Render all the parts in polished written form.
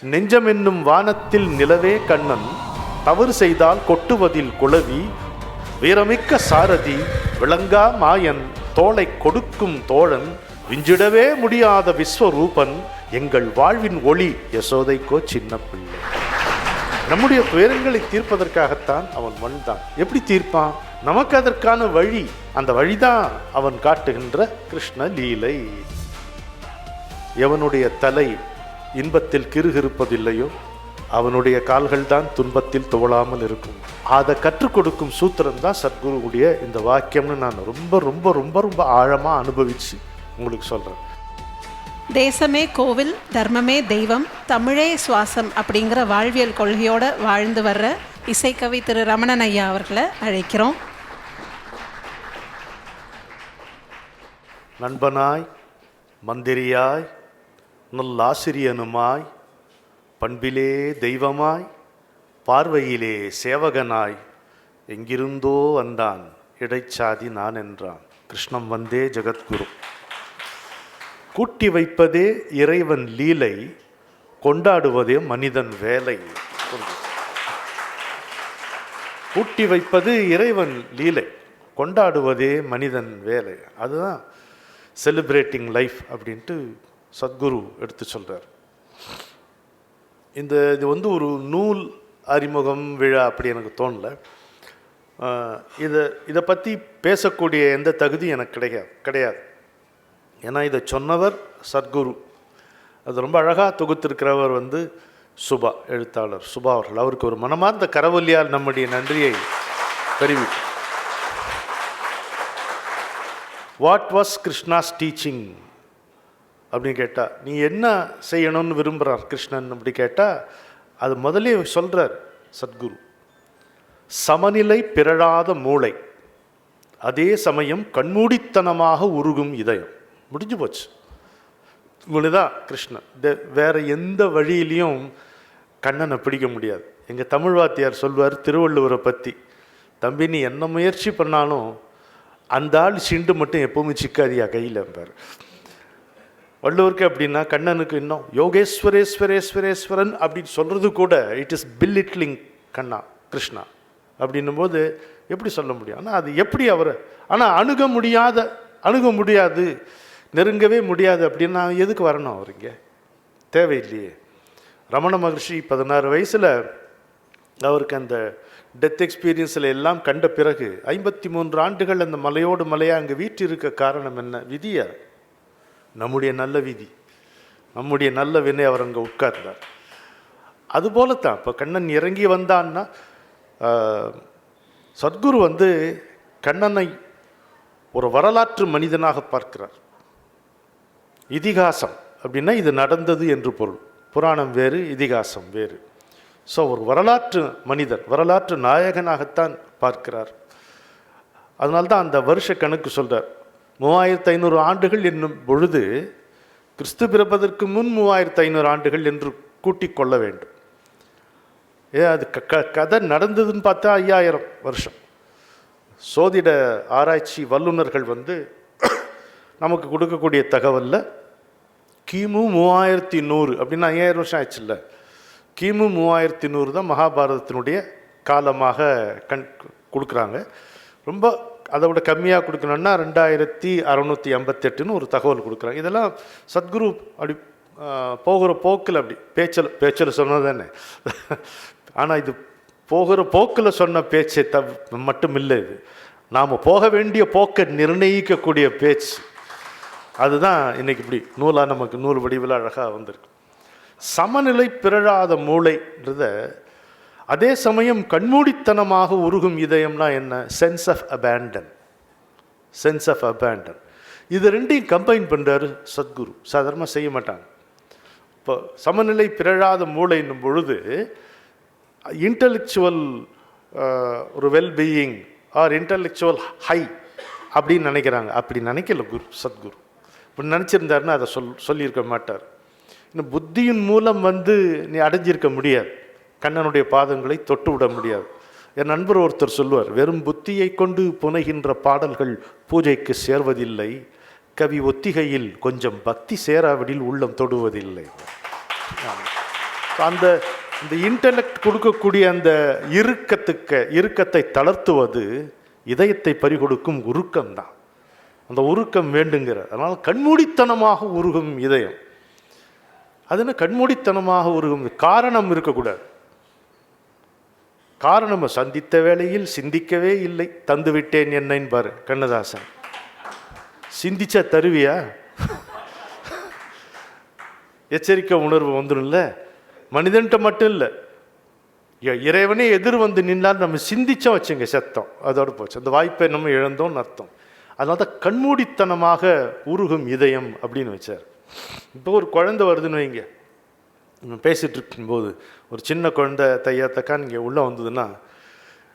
நெஞ்சம் என்னும் வானத்தில் நிலவே கண்ணன், தவறு செய்தால் கொட்டுவதில் குளவி, வீரமிக்க சாரதி விளங்கா மாயன், தோளை கொடுக்கும் தோழன், விஞ்சிடவே முடியாத விஸ்வரூபன், எங்கள் வாழ்வின் ஒளி யசோதைக்கோ சின்ன பிள்ளை. நம்முடைய துயரங்களை தீர்ப்பதற்காகத்தான் அவன் வந்தான். எப்படி தீர்ப்பான்? நமக்கு அதற்கான வழி, அந்த வழிதான் அவன் காட்டுகின்ற கிருஷ்ண லீலை. எவனுடைய தலை இன்பத்தில் கிறுகிறுப்பதில்லையோ அவனுடைய கால்கள் தான் துன்பத்தில் துவளாமல் இருக்கும். அதை கற்றுக் கொடுக்கும் சூத்திரம் தான் சத்குருவுடைய இந்த வாக்கியம்னு நான் ரொம்ப ரொம்ப ரொம்ப ரொம்ப ஆழமாக அனுபவிச்சு உங்களுக்கு சொல்கிறேன். தேசமே கோவில், தர்மமே தெய்வம், தமிழே சுவாசம் அப்படிங்கிற வாழ்வியல் கொள்கையோடு வாழ்ந்து வர்ற இசைக்கவி திரு ரமணன் ஐயா அவர்களை அழைக்கிறோம். நண்பனாய், மந்திரியாய், நல்லாசிரியனுமாய், பண்பிலே தெய்வமாய், பார்வையிலே சேவகனாய், எங்கிருந்தோ வந்தான் இடைச்சாதி நான் என்றான். கிருஷ்ணம் வந்தே ஜெகத்குரு. கூட்டி வைப்பதே இறைவன் லீலை, கொண்டாடுவதே மனிதன் வேலை. கூட்டி வைப்பது இறைவன் லீலை, கொண்டாடுவதே மனிதன் வேலை. அதுதான் செலிப்ரேட்டிங் லைஃப் அப்படின்ட்டு சத்குரு எடுத்து சொல்கிறார். இது ஒரு நூல் அறிமுகம் விழா அப்படி எனக்கு தோணலை. இதை பற்றி பேசக்கூடிய எந்த தகுதி எனக்கு கிடையாது. ஏன்னா இதை சொன்னவர் சத்குரு. அது ரொம்ப அழகாக தொகுத்திருக்கிறவர் சுபா, எழுத்தாளர் சுபா அவர்கள். அவருக்கு ஒரு மனமார்ந்த கரவொலியால் நம்முடைய நன்றியை தெரிவிக்கும். வாட் வாஸ் கிருஷ்ணாஸ் டீச்சிங் அப்படின்னு கேட்டால், நீ என்ன செய்யணும்னு விரும்புகிறார் கிருஷ்ணன் அப்படி கேட்டால், அது முதலே சொல்கிறார் சத்குரு. சமநிலை பிறழாத மூளை, அதே சமயம் கண்மூடித்தனமாக உருகும் இதயம். முடிஞ்சு போச்சு. இவ்வளவுதான் கிருஷ்ணன். வேற எந்த வழியிலையும் கண்ணனை பிடிக்க முடியாது. எங்கள் தமிழ் வாத்தியார் சொல்வார் திருவள்ளுவரை பற்றி, தம்பி நீ என்ன முயற்சி பண்ணாலும் அந்த ஆள் சிண்டு மட்டும் எப்பவுமே சிக்காதியா கையில் இருப்பார். வள்ளுவருக்கு அப்படின்னா கண்ணனுக்கு இன்னும் யோகேஸ்வரேஸ்வரேஸ்வரேஸ்வரன் அப்படின்னு சொல்கிறது கூட இட் இஸ் பில்லிட்லிங் கிருஷ்ணா அப்படின்னும் போது எப்படி சொல்ல முடியும்? ஆனால் அது எப்படி அவரை அணுக முடியாது, நெருங்கவே முடியாது அப்படின்னா எதுக்கு வரணும் அவர்? இங்கே தேவையில்லையே. ரமண மகர்ஷி 16 வயசில் அவருக்கு அந்த டெத் எக்ஸ்பீரியன்ஸில் எல்லாம் கண்ட பிறகு 53 ஆண்டுகள் அந்த மலையோடு மலையாக அங்கே வீட்டு இருக்க காரணம் என்ன? விதியா? நம்முடைய நல்ல விதி, நம்முடைய நல்ல வினை. அவர் அங்கே உட்கார்ந்தார். அதுபோலத்தான் இப்போ கண்ணன் இறங்கி வந்தான்னா, சத்குரு கண்ணனை ஒரு வரலாற்று மனிதனாக பார்க்கிறார். இதிகாசம் அப்படின்னா இது நடந்தது என்று பொருள். புராணம் வேறு, இதிகாசம் வேறு. ஸோ ஒரு வரலாற்று மனிதர், வரலாற்று நாயகனாகத்தான் பார்க்கிறார். அதனால்தான் அந்த வருஷ கணக்கு சொல்கிறார். 3500 ஆண்டுகள் என்னும் பொழுது கிறிஸ்து பிறப்பதற்கு முன் 3500 ஆண்டுகள் என்று கூட்டிக் கொள்ள வேண்டும். அது கதை நடந்ததுன்னு பார்த்தா 5000 வருஷம். சோதிட ஆராய்ச்சி வல்லுநர்கள் நமக்கு கொடுக்கக்கூடிய தகவலில் கிமு 3100 அப்படின்னா 5000 வருஷம் ஆயிடுச்சு இல்லை. கிமு 3100 தான் மகாபாரதத்தினுடைய காலமாக கொடுக்குறாங்க. ரொம்ப அதை விட கம்மியாக கொடுக்கணுன்னா 2658 ஒரு தகவல் கொடுக்குறாங்க. இதெல்லாம் சத்குரு அப்படி போகிற போக்கில் அப்படி பேச்சில் சொன்னது தானே. ஆனால் இது போகிற போக்கில் சொன்ன பேச்சை மட்டும் இல்லை. இது நாம் போக வேண்டிய போக்கை நிர்ணயிக்கக்கூடிய பேச்சு. அதுதான் இன்னைக்கு இப்படி நூலாக நமக்கு நூல் வடிவில் அழகாக வந்திருக்கு. சமநிலை பிறழாத மூளைன்றத, அதே சமயம் கண்மூடித்தனமாக உருகும் இதயம்னா என்ன? Sense of abandon. இது ரெண்டையும் கம்பைன் பண்ணுறாரு சத்குரு. சாதாரணமாக செய்ய மாட்டாங்க. இப்போ சமநிலை பிறழாத மூளைன்னும் பொழுது இன்டலெக்சுவல் ஒரு வெல்பீயிங் ஆர் இன்டலெக்சுவல் ஹை அப்படின்னு நினைக்கிறாங்க. அப்படி நினைக்கல சத்குரு. இப்படி நினச்சிருந்தாருன்னா அதை சொல்லியிருக்க மாட்டார். இன்னும் புத்தியின் மூலம் நீ அடைஞ்சிருக்க முடியாது, கண்ணனுடைய பாதங்களை தொட்டு விட முடியாது. என் நண்பர் ஒருத்தர் சொல்லுவார், வெறும் புத்தியை கொண்டு புனைகின்ற பாடல்கள் பூஜைக்கு சேர்வதில்லை, கவி ஒத்திகையில் கொஞ்சம் பக்தி சேராவிடில் உள்ளம் தொடுவதில்லை. அந்த இந்த இன்டெலெக்ட் கொடுக்கக்கூடிய அந்த இறுக்கத்தை தளர்த்துவது இதயத்தை பறிகொடுக்கும் உருக்கம்தான். அந்த உருக்கம் வேண்டுங்கிற, அதனால் கண்மூடித்தனமாக உருகும் இதயம். அதுன்னு கண்மூடித்தனமாக உருகும் காரணம் இருக்கக்கூடாது. காரணம் சந்தித்த வேளையில் சிந்திக்கவே இல்லை, தந்து விட்டேன் என்னன்னு பாரு கண்ணதாசன். சிந்திச்சா தருவியா? எச்சரிக்கை உணர்வு வந்துடும்ல. மனிதன்கிட்ட மட்டும் இல்லை, இறைவனே எதிர் வந்து நின்னால் நம்ம சிந்திச்சோம் வச்சுங்க செத்தம், அதோடு போச்சு. அந்த வாய்ப்பை நம்ம இழந்தோம்னு அர்த்தம். அதனால தான் கண்மூடித்தனமாக உருகும் இதயம் அப்படின்னு வச்சார். இப்போ ஒரு குழந்தை வருதுன்னு வைங்க, நம்ம பேசிகிட்டு இருக்கும்போது ஒரு சின்ன குழந்தை தையா தக்கா நீங்கள் உள்ளே வந்ததுன்னா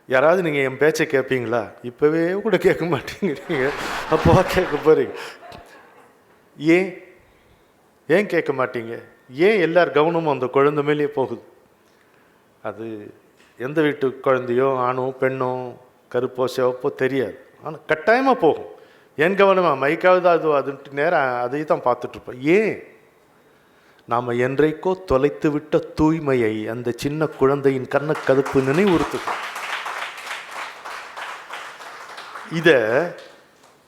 யாராவது நீங்கள் என் பேச்சை கேட்பீங்களா? இப்போவே கூட கேட்க மாட்டேங்கிறீங்க, அப்போவா கேட்க போகிறீங்க. ஏன் கேட்க மாட்டீங்க? ஏன் எல்லார் கவனமும் அந்த குழந்தை மேலேயே போகுது? அது எந்த வீட்டு குழந்தையோ ஆணோ பெண்ணோ கருப்போ சிவப்போ தெரியாது, ஆனால் கட்டாயமாக போகும். என் கவனமாக மைக்காவது அதுன்ட்டு நேரம் அதை தான் பார்த்துட்ருப்போம். ஏன்? நாம் என்றைக்கோ தொலைத்து விட்ட தூய்மையை அந்த சின்ன குழந்தையின் கண்ணக்கதுப்பு நினைவுறுத்துது. இதை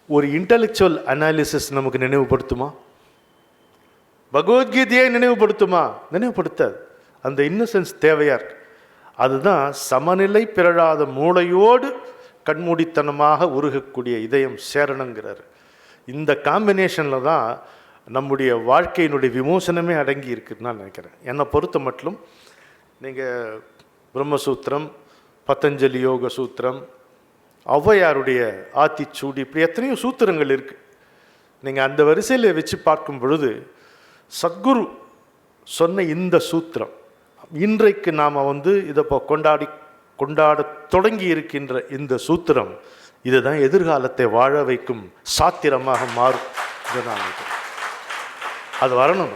ஒரு இன்டலெக்சுவல் அனாலிசிஸ் நமக்கு நினைவுபடுத்துமா? பகவத்கீதையை நினைவுபடுத்துமா? நினைவுபடுத்தாது. அந்த இன்னசென்ஸ் தேவையா இருக்கு. அதுதான் சமநிலை பிறழாத மூளையோடு கண்மூடித்தனமாக உருகக்கூடிய இதயம் சேரணுங்கிறார். இந்த காம்பினேஷனில் தான் நம்முடைய வாழ்க்கையினுடைய விமோசனமே அடங்கி இருக்குன்னு நான் நினைக்கிறேன். என்னை பொறுத்த மட்டும் நீங்கள் பிரம்மசூத்திரம், பதஞ்சலி யோக சூத்திரம், ஔவையாருடைய ஆத்திச்சூடி, இப்படி எத்தனையோ சூத்திரங்கள் இருக்குது. நீங்கள் அந்த வரிசையில் வச்சு பார்க்கும் பொழுது சத்குரு சொன்ன இந்த சூத்திரம் இன்றைக்கு நாம் இதை இப்போ கொண்டாட தொடங்கி இருக்கின்ற இந்த சூத்திரம் இதுதான் எதிர்காலத்தை வாழ வைக்கும் சாத்திரமாக மாறும். இதை நான் அது வரணும்.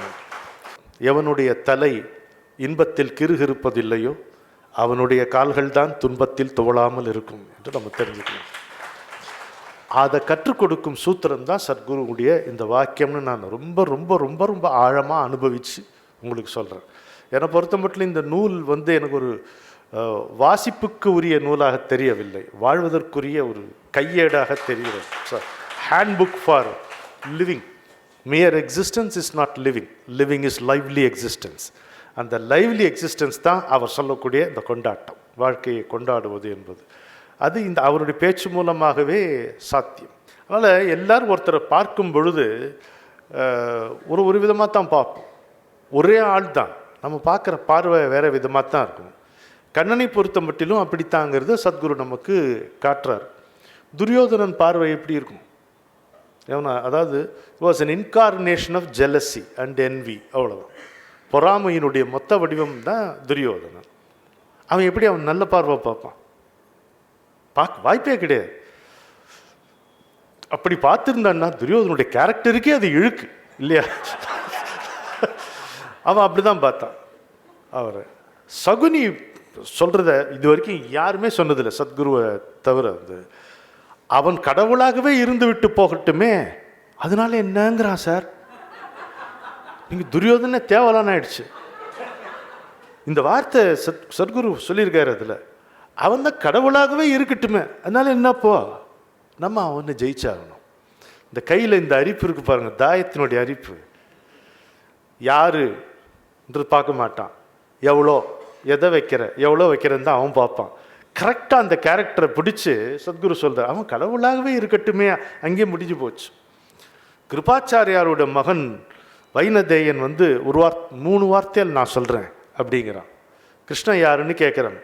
எவனுடைய தலை இன்பத்தில் கிறுகிறுப்பதில்லையோ அவனுடைய கால்கள் தான் துன்பத்தில் துவளாமல் இருக்கும் என்று நம்ம தெரிஞ்சுக்கணும். அதை கற்றுக் கொடுக்கும் சூத்திரம் தான் சத்குருவுடைய இந்த வாக்கியம்னு நான் ரொம்ப ரொம்ப ரொம்ப ரொம்ப ஆழமாக அனுபவித்து உங்களுக்கு சொல்கிறேன். என்னை பொறுத்த மட்டும் இந்த நூல் எனக்கு ஒரு வாசிப்புக்கு உரிய நூலாக தெரியவில்லை, வாழ்வதற்குரிய ஒரு கையேடாக தெரிகிறது. So handbook for living. Mere existence is not living, living is lively existence. அந்த லைவ்லி எக்ஸிஸ்டன்ஸ் தான் அவர் சொல்லக்கூடிய இந்த கொண்டாட்டம், வாழ்க்கையை கொண்டாடுவது என்பது. அது அவருடைய பேச்சு மூலமாகவே சாத்தியம். அதனால் எல்லாரும் ஒருத்தரை பார்க்கும் பொழுது ஒரு விதமாக தான் பார்ப்போம். ஒரே ஆள் தான், நம்ம பார்க்குற பார்வை வேறு விதமாக தான் இருக்கும். கண்ணனை பொறுத்த மட்டிலும் அப்படித்தாங்கிறது சத்குரு நமக்கு காட்டுறார். துரியோதனன் பார்வை எப்படி இருக்கும்? அதாவது was an incarnation of jealousy and envy, அவ்வளோதான். பொறாமையினுடைய மொத்த வடிவம் தான் துரியோதனன். அவன் எப்படி நல்ல பார்வை பார்ப்பான்? பார்க்க வாய்ப்பே கிடையாது. அப்படி பார்த்துருந்தான்னா துரியோதனுடைய கேரக்டருக்கே அது இழுக்கு இல்லையா? அவன் அப்படி தான் பார்த்தான் அவரை. சகுனி சொல்கிறத இது வரைக்கும் யாருமே சொன்னதில்லை சத்குருவை தவிர. அவன் கடவுளாகவே இருந்து விட்டு போகட்டுமே, அதனால என்னங்கிறான் சார். நீங்கள் துரியோதனே தேவலான்னு ஆயிடுச்சு. இந்த வார்த்தை சத்குரு சொல்லியிருக்காரு. அதில் அவன் தான் கடவுளாகவே இருக்கட்டுமே, அதனால என்னப்போ நம்ம அவனை ஜெயிச்சாகணும். இந்த கையில் இந்த அரிப்பு இருக்கு பாருங்க, தாயத்தினுடைய அரிப்பு. யாரு என்று பார்க்க மாட்டான், எதை எவ்வளோ வைக்கிறேன்னு தான் அவன் பார்ப்பான். கரெக்டாக அந்த கேரக்டரை பிடிச்சி சத்குரு சொல்கிறார், அவன் கடவுளாகவே இருக்கட்டுமே, அங்கேயே முடிஞ்சு போச்சு. கிருபாச்சாரியாரோட மகன் வைனதேயன் ஒரு 3 வார்த்தையில் நான் சொல்கிறேன் அப்படிங்கிறான். கிருஷ்ணன் யாருன்னு கேட்குறான்.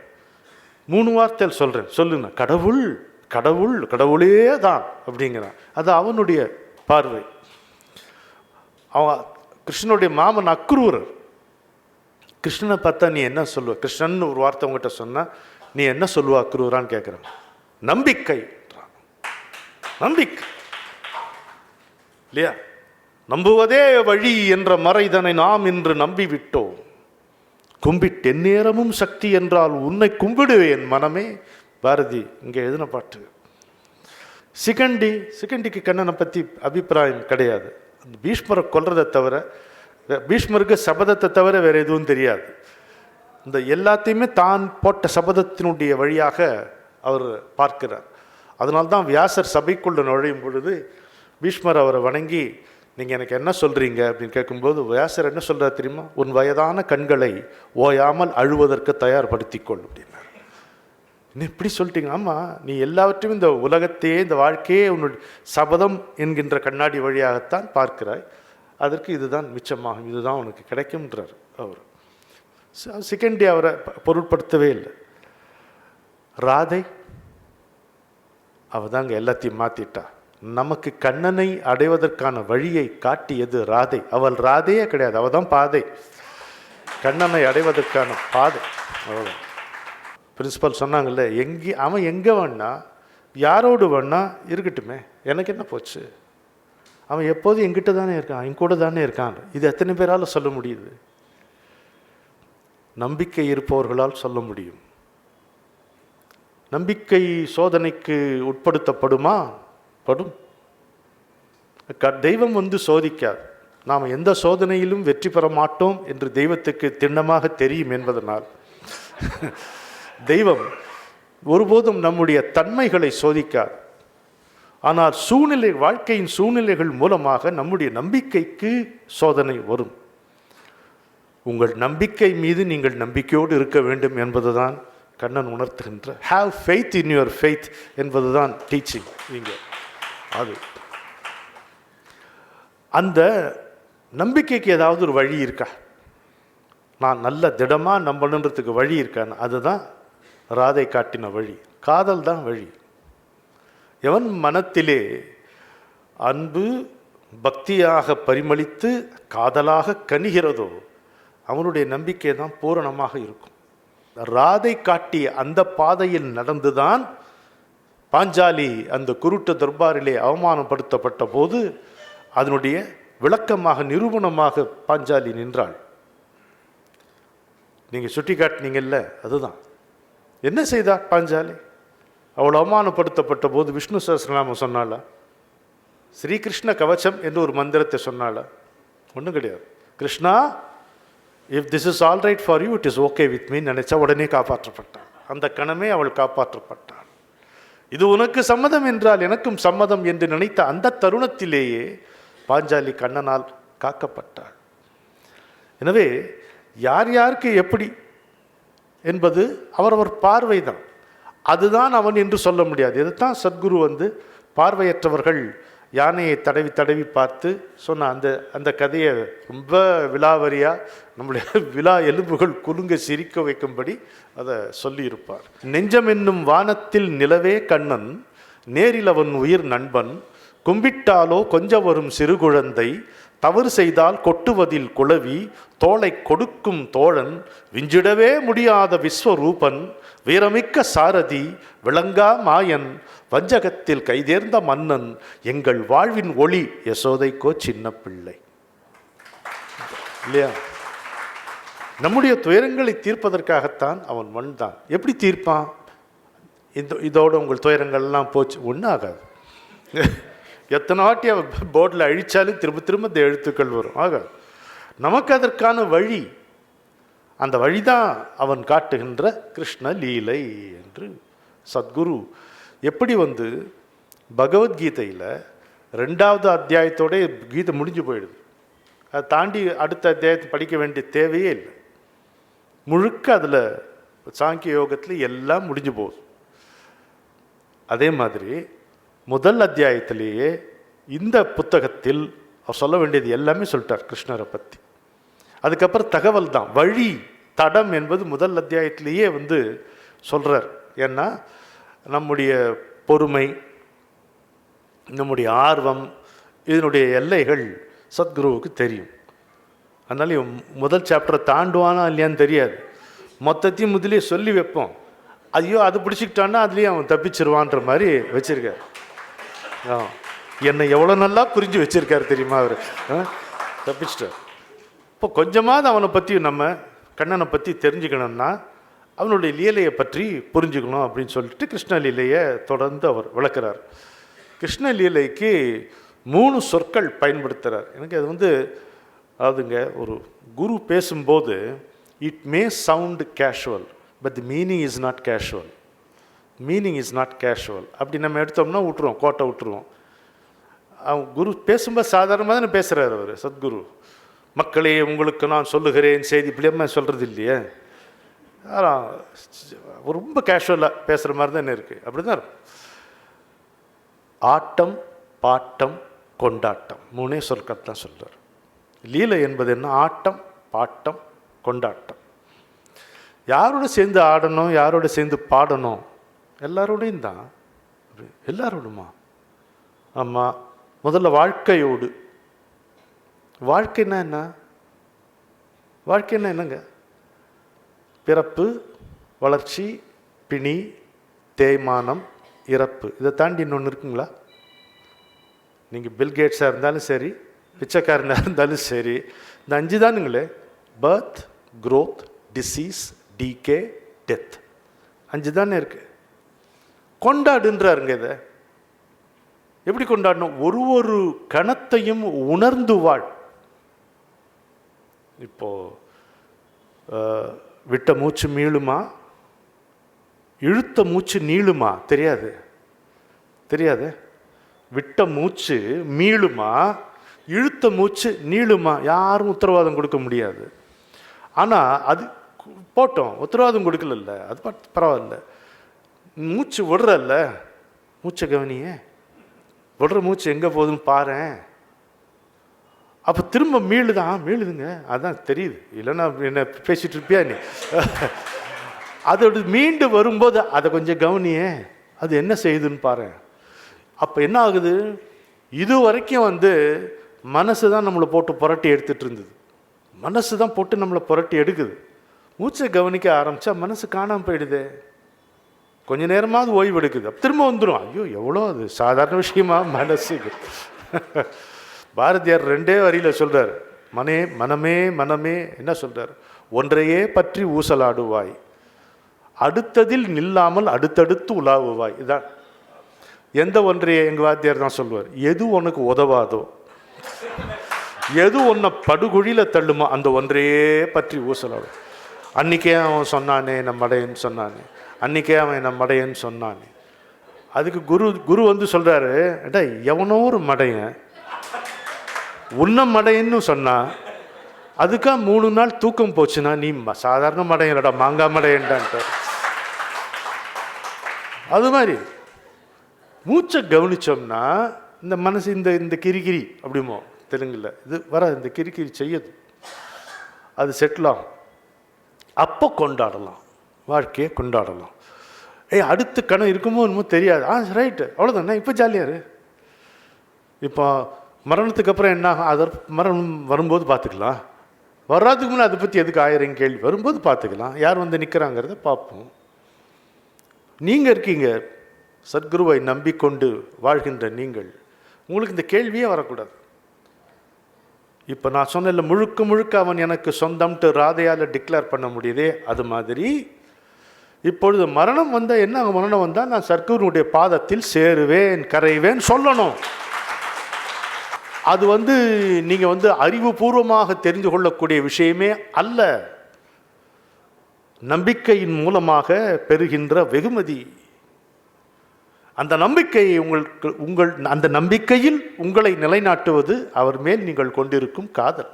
3 வார்த்தையில் சொல்கிறேன், சொல்லுங்க. கடவுள் கடவுள் கடவுளே தான் அப்படிங்கிறான். அது அவனுடைய பார்வை. அவன் கிருஷ்ணனுடைய மாமன் அக்ரூரர். கிருஷ்ணனை பார்த்தா நீ என்ன சொல்லுவ? கிருஷ்ணன் ஒரு வார்த்தை உங்ககிட்ட சொன்னால் நீ என்ன சொல்லுவ அக்ரூரான்னு கேட்குறான். நம்பிக்கை. நம்பிக்கை இல்லையா? நம்புவதே வழி என்ற மறைதனை நாம் இன்று நம்பிவிட்டோம். கும்பிட்டு எந்நேரமும் சக்தி என்றால் உன்னை கும்பிடுவேன் மனமே. பாரதி இங்கே எழுதின பாட்டு. சிகண்டிக்கு கண்ணனை பற்றி அபிப்பிராயம் கிடையாது. பீஷ்மரை கொல்றதை தவிர, பீஷ்மருக்கு சபதத்தை தவிர வேறு எதுவும் தெரியாது. இந்த எல்லாத்தையுமே தான் போட்ட சபதத்தினுடைய வழியாக அவர் பார்க்கிறார். அதனால்தான் வியாசர் சபைக்குள்ள நுழையும் பொழுது பீஷ்மர் அவரை வணங்கி நீங்கள் எனக்கு என்ன சொல்கிறீங்க அப்படின்னு கேட்கும்போது வியாசர் என்ன சொல்கிறார் தெரியுமா? உன் வயதான கண்களை ஓயாமல் அழுவதற்கு தயார்படுத்திக்கொள் அப்படின்னார். இன்னும் இப்படி சொல்லிட்டீங்க? ஆமாம், நீ எல்லாவற்றையும் இந்த உலகத்தையே இந்த வாழ்க்கையே உன்னுடைய சபதம் என்கின்ற கண்ணாடி வழியாகத்தான் பார்க்கிறாய். அதற்கு இதுதான் மிச்சமாகும், இதுதான் உனக்கு கிடைக்கும்ன்றார் அவர். செகண்ட் டே அவரை பொருட்படுத்தவே இல்லை. ராதை அவள் தாங்க எல்லாத்தையும் மாற்றிட்டா. நமக்கு கண்ணனை அடைவதற்கான வழியை காட்டியது ராதை. அவள் ராதையே கிடையாது, அவள் தான் பாதை, கண்ணனை அடைவதற்கான பாதை. அவ்வளோதான். பிரின்சிபல் சொன்னாங்கல்ல, அவன் எங்கே வேணா யாரோடு வேணா இருக்கட்டுமே, எனக்கு என்ன போச்சு, அவன் எப்போதும் எங்கிட்ட தானே இருக்கான், என் கூட தானே இருக்கான். இது எத்தனை பேரால் சொல்ல முடியுது? நம்பிக்கை இருப்பவர்களால் சொல்ல முடியும். நம்பிக்கை சோதனைக்கு உட்படுத்தப்படுமா? படும். தெய்வம் சோதிக்காது. நாம் எந்த சோதனையிலும் வெற்றி பெற மாட்டோம் என்று தெய்வத்துக்கு திண்ணமாக தெரியும் என்பதனால் தெய்வம் ஒருபோதும் நம்முடைய தன்மைகளை சோதிக்காது. ஆனால் வாழ்க்கையின் சூழ்நிலைகள் மூலமாக நம்முடைய நம்பிக்கைக்கு சோதனை வரும். உங்கள் நம்பிக்கை மீது நீங்கள் நம்பிக்கையோடு இருக்க வேண்டும் என்பதுதான் கண்ணன் உணர்த்துகின்ற have faith in your faith என்பதுதான் டீச்சிங். நீங்கள் அது அந்த நம்பிக்கைக்கு ஏதாவது ஒரு வழி இருக்கா? நான் நல்ல திடமாக நம்பணுன்றதுக்கு வழி இருக்கான்னு, அதுதான் ராதை காட்டின வழி. காதல் தான் வழி. எவன் மனத்திலே அன்பு பக்தியாக பரிமளித்து காதலாக கனிகிறதோ அவனுடைய நம்பிக்கை தான் பூரணமாக இருக்கும். ராதை காட்டிய அந்த பாதையில் நடந்துதான் பாஞ்சாலி அந்த குருட்டு தர்பாரிலே அவமானப்படுத்தப்பட்ட போது அதனுடைய விளக்கமாக நிரூபணமாக பாஞ்சாலி நின்றாள். நீங்கள் சுட்டி காட்டினீங்கல்ல, அதுதான். என்ன செய்தார் பாஞ்சாலி? அவள் அவமானப்படுத்தப்பட்ட போது விஷ்ணு சஹஸ்ரநாமம் சொன்னாளா? ஸ்ரீகிருஷ்ண கவச்சம் என்று ஒரு மந்திரத்தை சொன்னாளா? ஒன்றும் கிடையாது. Krishna, if this is all right for you, it is okay with me நினைச்சா உடனே காப்பாற்றப்பட்டாள். அந்த கணமே அவள் காப்பாற்றப்பட்டாள். இது உனக்கு சம்மதம் என்றால் எனக்கும் சம்மதம் என்று நினைத்த அந்த தருணத்திலேயே பாஞ்சாலி கண்ணனால் காக்கப்பட்டாள். எனவே யார் யாருக்கு எப்படி என்பது அவரவர் பார்வை தான். அதுதான் அவன் என்று சொல்ல முடியாது. இதைத்தான் சத்குரு பார்வையற்றவர்கள் யானையை தடவி தடவி பார்த்து சொன்ன அந்த கதையை ரொம்ப விலாவரியாக நம்முடைய விழா எலும்புகள் குலுங்க சிரிக்க வைக்கும்படி அதை சொல்லியிருப்பார். நெஞ்சம் என்னும் வானத்தில் நிலவே கண்ணன், நேரில் அவன் உயிர் நண்பன், கும்பிட்டாலோ கொஞ்ச வரும் சிறுகுழந்தை, தவறு செய்தால் கொட்டுவதில் குளவி, தோளை கொடுக்கும் தோழன், விஞ்சிடவே முடியாத விஸ்வரூபன், வீரமிக்க சாரதி, விளங்கா மாயன், வஞ்சகத்தில் கைதேர்ந்த மன்னன், எங்கள் வாழ்வின் ஒளி யசோதைக்கோ சின்ன பிள்ளை. இல்லையா? நம்முடைய துயரங்களை தீர்ப்பதற்காகத்தான் அவன் வந்தான். எப்படி தீர்ப்பான்? இதோட உங்கள் துயரங்கள்லாம் போச்சு, ஒன்றும் ஆகாது. எத்தனை வாட்டி அவன் போர்டில் அழிச்சாலும் திரும்ப திரும்ப இந்த எழுத்துக்கள் வரும். ஆகாது. நமக்கு அதற்கான வழி, அந்த வழிதான் அவன் காட்டுகின்ற கிருஷ்ண லீலை என்று சத்குரு எப்படி பகவத்கீதையில் 2வது அத்தியாயத்தோட கீதை முடிஞ்சு போயிடுது. அதை தாண்டி அடுத்த அத்தியாயத்தை படிக்க வேண்டிய தேவையே இல்லை. முழுக்க அதில் சாங்கிய யோகத்தில் எல்லாம் முடிஞ்சு போகுது. அதே மாதிரி முதல் அத்தியாயத்திலேயே இந்த புத்தகத்தில் அவர் சொல்ல வேண்டியது எல்லாமே சொல்லிட்டார் கிருஷ்ணரை பற்றி. அதுக்கப்புறம் தகவல் தான் வழி தடம் என்பது முதல் அத்தியாயத்திலேயே சொல்கிறார். ஏன்னா நம்முடைய பொறுமை, நம்முடைய ஆர்வம், இதனுடைய எல்லைகள் சத்குருவுக்கு தெரியும். அதனால முதல் சாப்டரை தாண்டுவானா இல்லையான்னு தெரியாது. மொத்தத்தையும் முதலே சொல்லி வைப்போம். ஐயோ அது பிடிச்சிக்கிட்டான்னா அதுலேயும் அவன் தப்பிச்சிருவான்ற மாதிரி வச்சுருக்கார். என்னை எவ்வளோ நல்லா புரிஞ்சு வச்சுருக்காரு தெரியுமா அவர். தப்பிச்சிட்டார். இப்போ கொஞ்சமாவது அவனை பற்றி நம்ம கண்ணனை பற்றி தெரிஞ்சுக்கணும்னா அவனுடைய லீலையை பற்றி புரிஞ்சுக்கணும் அப்படின்னு சொல்லிட்டு கிருஷ்ண லீலையை தொடர்ந்து அவர் விளக்குறார். கிருஷ்ண லீலைக்கு 3 சொற்கள் பயன்படுத்துகிறார். எனக்கு அது அதாவதுங்க, ஒரு குரு பேசும்போது it may sound casual, but the meaning is not casual. Meaning is not casual. அப்படி நம்ம எடுத்தோம்னா விட்டுருவோம், கோட்டை விட்டுருவோம். குரு பேசும்போது சாதாரணமாக தானே பேசுகிறார் அவர் சத்குரு. மக்களே உங்களுக்கு நான் சொல்லுகிறேன் செய்தி, இப்படியம்மா சொல்கிறது இல்லையே. ரொம்ப கேஷுவலாக பேசுகிற மாதிரி தான் இருக்குது. அப்படி தான் இருக்கும். ஆட்டம், பாட்டம், கொண்டாட்டம், மூணே சொற்கள் தான் சொல்கிறார். லீலை என்பது என்ன? ஆட்டம், பாட்டம், கொண்டாட்டம். யாரோட சேர்ந்து ஆடணும், யாரோட சேர்ந்து பாடணும்? எல்லாரோடையும் தான். எல்லாரோடுமா? ஆமாம். முதல்ல வாழ்க்கையோடு. வாழ்க்கைன்னா என்ன? வாழ்க்கைன்னா என்னங்க? பிறப்பு, வளர்ச்சி, பிணி, தேய்மானம், இறப்பு. இதை தாண்டி இன்னொன்று இருக்குங்களா? நீங்கள் பில்கேட்ஸாக இருந்தாலும் சரி, பிச்சைக்காரனாக இருந்தாலும் சரி, இந்த 5 தானுங்களே. Birth, growth, disease, decay, death. 5 தானே இருக்கு. கொண்டாடுன்றாருங்க. இதை எப்படி கொண்டாடணும்? ஒரு கணத்தையும் உணர்ந்து வாழ். இப்போ விட்ட மூச்சு மீளுமா, இழுத்த மூச்சு நீளுமா? தெரியாது. தெரியாது. விட்ட மூச்சு மீளுமா, இழுத்த மூச்சு நீளுமா? யாரும் உத்தரவாதம் கொடுக்க முடியாது. ஆனால் அது போட்டோம், உத்தரவாதம் கொடுக்கல, அது பரவாயில்ல. மூச்சு விடுறல்ல, மூச்சை கவனியே. விடுற மூச்சு எங்கே போகுதுன்னு பாரேன். அப்போ திரும்ப மீளுதுங்க. அதான் தெரியுது. இல்லைன்னா என்ன பேசிட்டு இருப்பியா நீ? அதோட மீண்டு வரும்போது அதை கொஞ்சம் கவனியே, அது என்ன செய்யுதுன்னு பாரு. அப்போ என்ன ஆகுது? இது வரைக்கும் மனசு தான் நம்மளை போட்டு புரட்டி எடுத்துகிட்டு இருந்தது. மனசு தான் போட்டு நம்மளை புரட்டி எடுக்குது. மூச்சை கவனிக்க ஆரம்பித்தா மனசு காணாமல் போயிடுது. கொஞ்ச நேரமாவது ஓய்வு எடுக்குது, திரும்ப வந்துடும். ஐயோ எவ்வளோ அது சாதாரண விஷயமா மனசுக்கு. பாரதியார் 2 வரியில் சொல்கிறார். மனமே மனமே என்ன சொல்கிறார்? ஒன்றையே பற்றி ஊசலாடுவாய், அடுத்ததில் நில்லாமல் அடுத்தடுத்து உலாவுவாய். இதான் எந்த ஒன்றையே. எங்கள் வாத்தியார் தான் சொல்லுவார், எது உனக்கு உதவாதோ, எது உன்னை படுகுழியில் தள்ளுமோ அந்த ஒன்றையே பற்றி ஊசலாடும். அன்றைக்கே அவன் சொன்னானே நம்ம மடையன்னு சொன்னானே, அன்றைக்கே அவன் நம்ம மடையன்னு சொன்னானே. அதுக்கு குரு சொல்கிறாரு, ஏடா எவனோ ஒரு மடையன் உன்ன மடையன்னு சொன்னா, அதுக்கா 3 நாள் தூக்கம் போச்சுன்னா நீ சாதாரண மடையன்டா, மாங்காய் மடையன்டான்ட்டு. அது மாதிரி மூச்சை கவனிச்சோம்னா இந்த மனசு இந்த கிரிகிரி அப்படிமோ தெலுங்குல இது வர இந்த கிரிகிரி செய்யுது, அது செட்டில் ஆகும். அப்போ கொண்டாடலாம், வாழ்க்கையை கொண்டாடலாம். அடுத்த கணம் இருக்குமோ என்னமோ தெரியாது. ரைட்டு, அவ்வளோதானே, இப்போ ஜாலியாரு. இப்போ மரணத்துக்கு அப்புறம் என்ன ஆகும்? அதை மரணம் வரும்போது பார்த்துக்கலாம். வர்றதுக்கு முன்னே அதை பற்றி எதுக்கு 1000 கேள்வி? வரும்போது பார்த்துக்கலாம். யார் நிற்கிறாங்கிறத பார்ப்போம். நீங்கள் இருக்கீங்க, சத்குருவை நம்பிக்கொண்டு வாழ்கின்ற நீங்கள், உங்களுக்கு இந்த கேள்வியே வரக்கூடாது. இப்போ நான் சொன்ன முழுக்க அவன் எனக்கு சொந்தம்ட்டு ராதையால் டிக்ளேர் பண்ண முடியுதே, அது மாதிரி இப்பொழுது மரணம் வந்தால் என்ன? மரணம் வந்தால் நான் சத்குருனுடைய பாதத்தில் சேருவேன், கரைவேன் சொல்லணும். அது நீங்கள் அறிவுபூர்வமாக தெரிந்து கொள்ளக்கூடிய விஷயமே அல்ல. நம்பிக்கையின் மூலமாக பெறுகின்ற வெகுமதி. அந்த நம்பிக்கையை அந்த நம்பிக்கையில் உங்களை நிலைநாட்டுவது அவர் மேல் நீங்கள் கொண்டிருக்கும் காதல்.